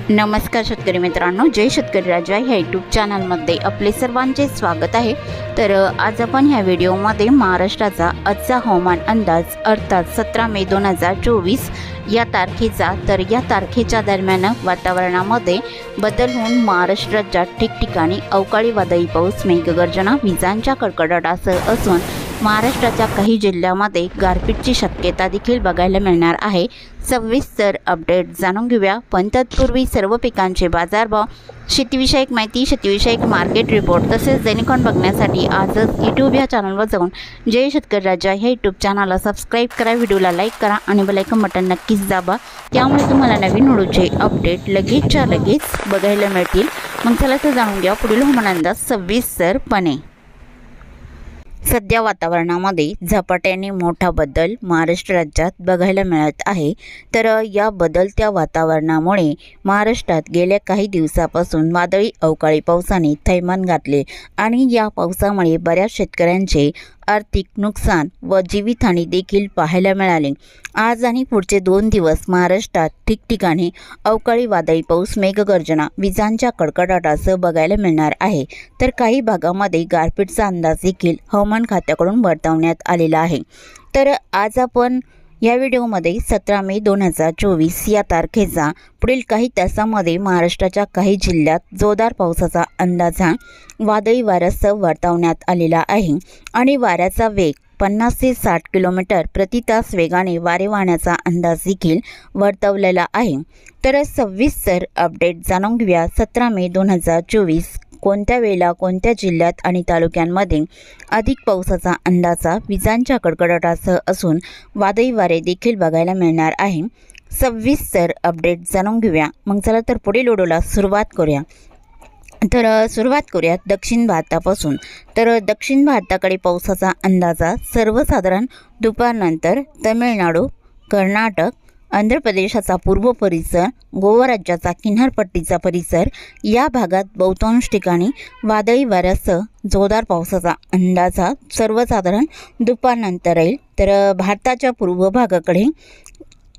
नमस्कार शेतकरी मित्रांनो, जय शेतकरी राजा ह्या यूट्यूब चॅनलमध्ये आपले सर्वांचे स्वागत आहे। तर आज आपण ह्या व्हिडिओमध्ये महाराष्ट्राचा आजचा हवामान अंदाज अर्थात 17 मे 2024 या तारखेच्या दरम्यान वातावरणामध्ये बदल होऊन महाराष्ट्र राज्यात ठिकठिकाणी अवकाळी वादळी पाऊस, मेघगर्जना, विजांच्या कडकडाटासह असून महाराष्ट्राच्या काही जिल्ह्यांमध्ये गारपीटची शक्यता देखील बघायला मिळणार आहे। सविस्तर अपडेट जाणून घेऊया, पण तत्पूर्वी सर्व पिकांचे बाजारभाव, शेतीविषयक माहिती, शेतीविषयक मार्केट रिपोर्ट तसेच दैनिकन बघण्यासाठी आजच यूट्यूब या चॅनलवर जाऊन जय शेतकरी राजा ह्या यूट्यूब चॅनलला सबस्क्राईब करा, व्हिडिओला लाईक करा आणि बेल आयकॉन बटन नक्कीच दाबा, त्यामुळे तुम्हाला नवीन व्हिडिओचे अपडेट लगेचच्या लगेच बघायला मिळतील। मग चला तर जाणून घ्या पुढील हवामान अंदाज सविस्तरपणे। सध्या वातावरणामध्ये झपाट्याने मोठा बदल महाराष्ट्र राज्यात बघायला मिळत आहे। तर या बदलत्या वातावरणामुळे महाराष्ट्रात गेल्या काही दिवसापासून वादळी अवकाळी पावसाने थैमान घातले आणि या पावसामुळे बऱ्याच शेतकऱ्यांचे आर्थिक नुकसान व जीवितहानी देखील पाहायला मिळाले। आज आणि पुढचे 2 दिवस महाराष्ट्रात ठिकठिकाणी अवकाळी वादळी पाऊस, मेघगर्जना, विजांच्या कडकडाटासह बघायला मिळणार आहे। तर काही भागामध्ये गारपीटचा अंदाज देखील हवामान खात्याकडून वर्तवण्यात आलेला आहे। तर आज आपण या व्हिडिओमध्ये 17 मे 2024 या तारखेचा पुढील काही तासांमध्ये महाराष्ट्राच्या काही जिल्ह्यात जोरदार पावसाचा अंदाज वादळी वाऱ्यासह वर्तवण्यात आलेला आहे आणि वाऱ्याचा वेग 50 ते 60 किलोमीटर प्रति तास वेगाने वारे वाहण्याचा अंदाज देखील वर्तवलेला आहे। तर सविस्तर अपडेट जाणून घेऊया, 17 मे 2024 कोणत्या वेळेला कोणत्या जिल्ह्यात आणि तालुक्यांमध्ये अधिक पावसाचा अंदाजा विजांच्या कडकडाटासह असून वादळी वारे देखील बघायला मिळणार आहे। सविस्तर अपडेट जाणून घेऊया, मग चला तर पुढील व्हिडिओला सुरुवात करूया। तर सुरुवात करूयात दक्षिण भारतापासून। तर दक्षिण भारताकडे पावसाचा अंदाजा सर्वसाधारण दुपारनंतर तामिळनाडू, कर्नाटक, आंध्र प्रदेशाचा पूर्व परिसर, गोवा राज्याचा किनारपट्टीचा परिसर या भागात बहुतांश ठिकाणी वादळी वाऱ्यासह जोरदार पावसाचा अंदाजा सर्वसाधारण दुपारनंतर राहील। तर भारताच्या पूर्व भागाकडे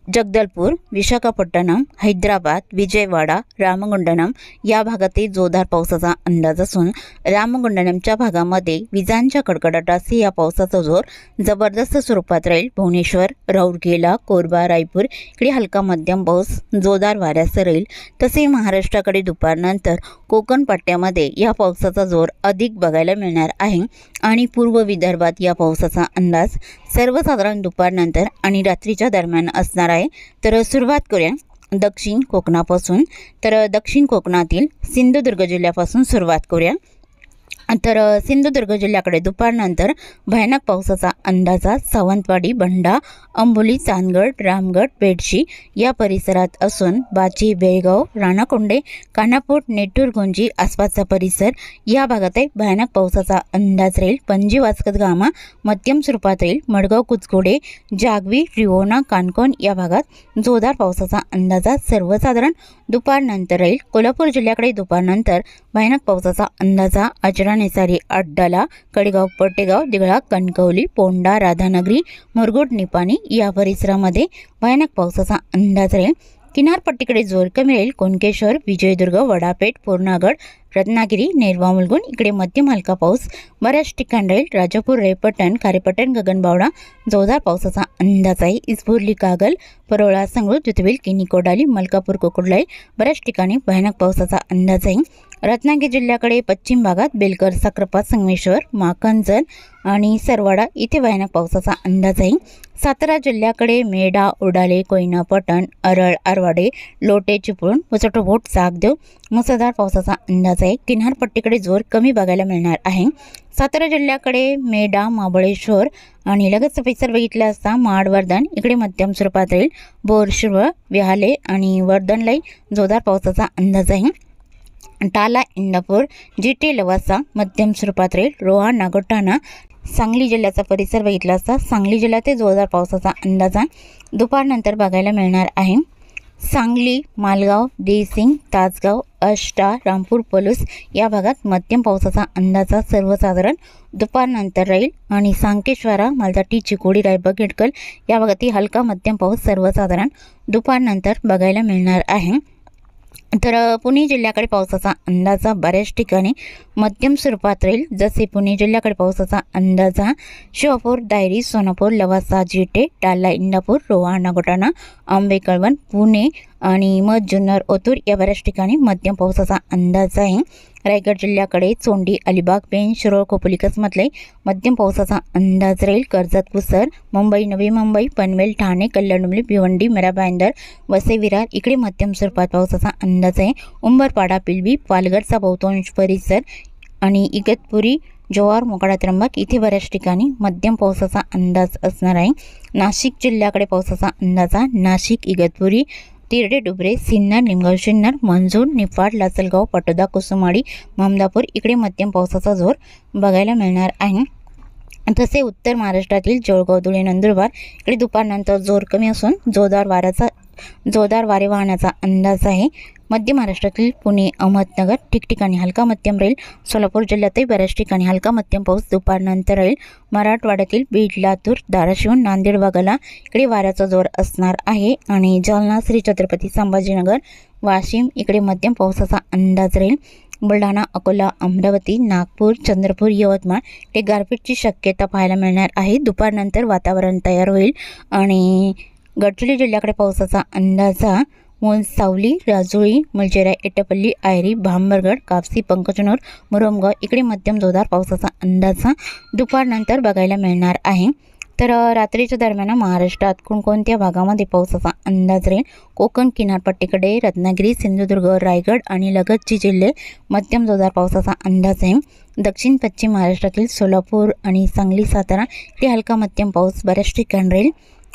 जगदलपूर, विशाखापट्टणम, हैदराबाद, विजयवाडा, रामगुंडम या भागातही जोरदार पावसाचा अंदाज असून रामगुंडमच्या भागामध्ये विजांच्या कडकडाटासह या पावसाचा जोर जबरदस्त स्वरूपात राहील। भुवनेश्वर, राऊरकेला, कोरबा, रायपूर इकडे हलका मध्यम पाऊस जोरदार वाऱ्यासह राहील। तसे महाराष्ट्राकडे दुपारनंतर कोकण पट्ट्यामध्ये या पावसाचा जोर अधिक बघायला मिळणार आहे आणि पूर्व विदर्भात या पावसाचा अंदाज सर्वसाधारण दुपारनंतर आणि रात्रीच्या दरम्यान असणार आहे। तर सुरुवात करूया दक्षिण कोकणापासून। तर दक्षिण कोकणातील सिंधुदुर्ग जिल्ह्यापासून सुरुवात करूया। तर सिंधुदुर्ग जिल्ह्याकडे दुपारनंतर भयानक पावसाचा अंदाजा सावंतवाडी, बंडा, अंबोली, चांदगड, रामगड, बेडशी या परिसरात असून बाची, बेळगाव, राणाकोंडे, कानापूर, नेटूर, गोंजी आसपासचा परिसर या भागातही भयानक पावसाचा अंदाज राहील। पणजी, वास्कोदगामा मध्यम स्वरूपात राहील। मडगाव, कुचकोडे, जागवी, रिवोना, कानकोन या भागात जोरदार पावसाचा अंदाजा सर्वसाधारण दुपारनंतर राहील। कोल्हापूर जिल्ह्याकडे दुपारनंतर भयानक पावसाचा अंदाजा आचरा, नेसारी, अड्डाला, कडेगाव, पटेगाव, दिघळा, कणकवली, पोंडा, राधानगरी, मुरगुड, निपाणी या परिसरामध्ये भयानक पावसाचा अंदाज राहील। किनारपट्टीकडे जोर कमी राहील। कोणकेश्वर, विजयदुर्ग, वडापेठ, पूर्णागड, रत्नागिरी, नेरवा, मुलगुण इकडे मध्यम हलका पाऊस बऱ्याच ठिकाणी राहील। राजापूर, रेपटण, खारेपटण, गगनबावडा जोरदार पावसाचा अंदाज आहे। इस्फुर्ली, कागल, परोळा, संगरूळ, जुतवेल, किनी, कोडाली, मलकापूर, कोकुडलाई बऱ्याच ठिकाणी भयानक पावसाचा अंदाज आहे। रत्नागिरी जिल्ह्याकडे पश्चिम भागात बेलकर, साक्रापा, संगमेश्वर, माखनजन आणि सरवाडा इथे भयानक पावसाचा अंदाज आहे। सातारा जिल्ह्याकडे मेढा, उडाले, कोयना, पटण, अरळ, आरवाडे, लोटे, चिपळूण, मुचटोबोट, सागदेव मुसळधार पावसाचा अंदाज आहे। किनारपट्टीकडे जोर कमी बघायला मिळणार आहे। सातारा जिल्ह्याकडे मेढा, महाबळेश्वर आणि लगतचा परिसर बघितला असता माड, वर्धन इकडे मध्यम स्वरूपात राहील। बोरशिरवळ, विहाले आणि वर्धनलाई जोरदार पावसाचा अंदाज आहे। टाला, इंदापूर, जीटी, लवासा मध्यम स्वरूपात राहील। रोहा, नागोठाणा, सांगली जिल्ह्याचा परिसर बघितला असता सांगली जिल्ह्यात जोरदार पावसाचा अंदाजा दुपारनंतर बघायला मिळणार आहे। सांगली, मालगाव, देसिंग, तासगाव, अष्टा, रामपूर, पलूस या भागात मध्यम पावसाचा अंदाजा सर्वसाधारण दुपारनंतर राहील आणि सांकेश्वरा, मालदाटी, चिकोडी, रायबग, हिडकल या भागातही हलका मध्यम पाऊस सर्वसाधारण दुपारनंतर बघायला मिळणार आहे। तर पुणे जिल्ह्याकडे पावसाचा अंदाजा बऱ्याच ठिकाणी मध्यम स्वरूपात राहील। जसे पुणे जिल्ह्याकडे पावसाचा अंदाजा शहापूर, दायरी, सोनापूर, लवासा, जिटे, टाला, इंदापूर, रोहा, नागोठाणा, आंबे, कळवण, पुणे आणि मध, जुन्नर, ओतूर या बऱ्याच ठिकाणी मध्यम पावसाचा अंदाज आहे। रायगड जिल्ह्याकडे चोंडी, अलिबाग, पेण, शिरोळ, खोपोली, कसमतले मध्यम पावसाचा अंदाज राहील। कर्जत, पुसद, मुंबई, नवी मुंबई, पनवेल, ठाणे, कल्याण, डोंबिवली, भिवंडी, मीरा भाईंदर, वसई, विरार इकडे मध्यम स्वरूपात पावसाचा अंदाज आहे। उंबरपाडा, पिलवी, पालघरचा बहुतांश परिसर आणि इगतपुरी, जव्हार, मोखाडा, त्र्यंबक इथे बऱ्याच ठिकाणी मध्यम पावसाचा अंदाज असणार आहे। नाशिक जिल्ह्याकडे पावसाचा अंदाजा नाशिक, इगतपुरी, तिरडे, डुबरे, सिन्नर, निमगाव, शिन्नर, मंजूर, निफाड, लासलगाव, पाटोदा, कुसुमाडी, ममदापूर इकडे मध्यम पावसाचा जोर बघायला मिळणार आहे। तसे उत्तर महाराष्ट्रातील जळगाव, धुळे, नंदुरबार इकडे दुपारनंतर जोर कमी असून जोरदार वारे वाहण्याचा अंदाज आहे। मध्य महाराष्ट्रातील पुणे, अहमदनगर ठिकठिकाणी हलका मध्यम राहील। सोलापूर जिल्ह्यातही बऱ्याच ठिकाणी हलका मध्यम पाऊस दुपारनंतर राहील। मराठवाड्यातील बीड, लातूर, धाराशिव, नांदेड भागाला इकडे वाऱ्याचा जोर असणार आहे आणि जालना, श्री छत्रपती संभाजीनगर, वाशिम इकडे मध्यम पावसाचा अंदाज राहील। बुलढाणा, अकोला, अमरावती, नागपूर, चंद्रपूर, यवतमाळ इकडे गारपीटची शक्यता पाहायला मिळणार आहे। दुपारनंतर वातावरण तयार होईल आणि गडचिरोली जिल्ह्याकडे पावसाचा अंदाजा सावली, राजुरी, मुलचेरा, एटापल्ली, आयरी, भांबरगड, कापसी, पंकजनूर, मुरुमगाव इकडे मध्यम जोरदार पावसाचा अंदाजा दुपारनंतर बघायला मिळणार आहे। तर रात्रीच्या दरम्यान महाराष्ट्रात कोणकोणत्या भागामध्ये पावसाचा अंदाज राहील? कोकण किनारपट्टीकडे रत्नागिरी, सिंधुदुर्ग, रायगड आणि लगतची जिल्हे मध्यम जोरदार पावसाचा अंदाज आहे। दक्षिण पश्चिम महाराष्ट्रातील सोलापूर आणि सांगली, सातारा इथे हलका मध्यम पाऊस बऱ्याच ठिकाणी राहील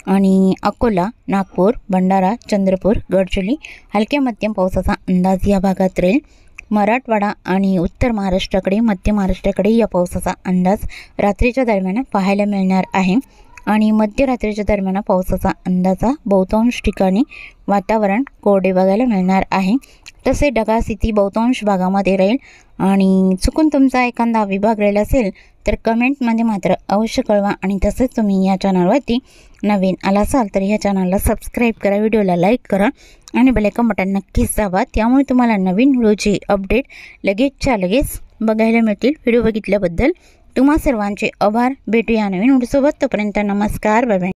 आणि अकोला, नागपूर, भंडारा, चंद्रपूर, गडचिरोली हलक्या मध्यम पावसाचा अंदाज या भागात राहील। मराठवाडा आणि उत्तर महाराष्ट्राकडे, मध्य महाराष्ट्राकडे या पावसाचा अंदाज रात्रीच्या दरम्यान पाहायला मिळणार आहे आणि मध्यरात्रीच्या दरम्यान पावसाचा अंदाजा बहुतांश ठिकाणी वातावरण कोरडे बघायला मिळणार आहे। तसे ढगाळ स्थिती बहुतांश भागामध्ये राहील आणि चुकून तुमचा एखादा विभाग राहिला असेल तर कमेंटमध्ये मात्र अवश्य कळवा आणि तसेच तुम्ही या चॅनलवरती नवीन आला असाल तर या चॅनलला सबस्क्राईब करा, व्हिडिओला लाईक करा आणि बेल आयकॉन बटन नक्कीच दाबा। त्यामुळे तुम्हाला नवीन व्हिडिओची अपडेट लगेचच्या लगेच बघायला मिळतील। व्हिडिओ बघितल्याबद्दल तुम्हा सर्वांचे आभार। भेटूया नवीन व्हिडिओसोबत, तोपर्यंत नमस्कार, बाय बाय।